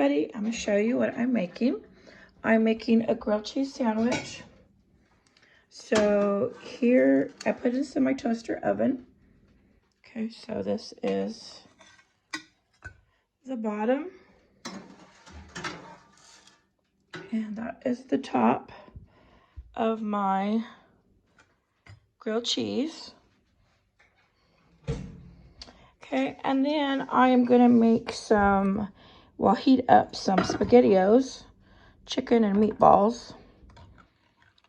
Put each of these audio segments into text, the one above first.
everybody, I'm going to show you what I'm making. I'm making a grilled cheese sandwich. So here, I put this in my toaster oven. Okay, so this is the bottom. And that is the top of my grilled cheese. Okay, and then I am going to make some, well, heat up some SpaghettiOs, chicken and meatballs.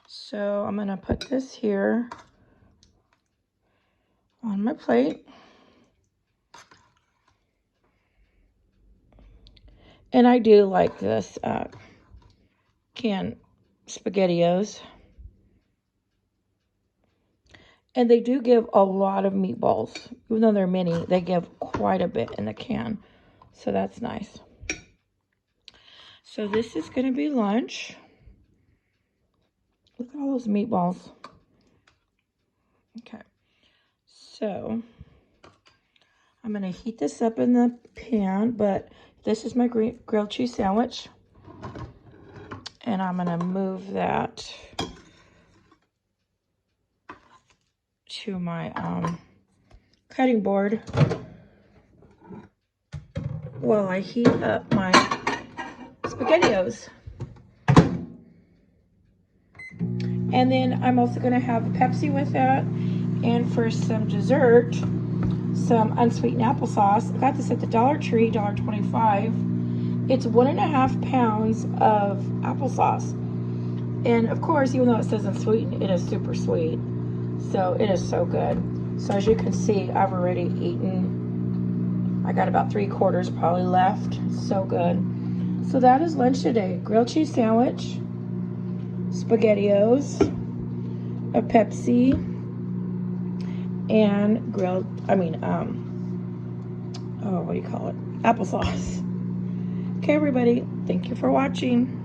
So I'm going to put this here on my plate. And I do like this canned SpaghettiOs. And they do give a lot of meatballs. Even though they're mini, they give quite a bit in the can. So that's nice. So this is going to be lunch. Look at all those meatballs. Okay. So I'm going to heat this up in the pan. But this is my grilled cheese sandwich. And I'm going to move that to my cutting board while I heat up my SpaghettiOs. And then I'm also going to have a Pepsi with that. And for some dessert, some unsweetened applesauce. I got this at the Dollar Tree, $1.25. It's 1.5 pounds of applesauce. And of course, even though it says unsweetened, it is super sweet. So it is so good. So as you can see, I've already eaten. I got about 3/4 probably left. So good. So that is lunch today. Grilled cheese sandwich, SpaghettiOs, a Pepsi, and what do you call it? Applesauce. Okay, everybody. Thank you for watching.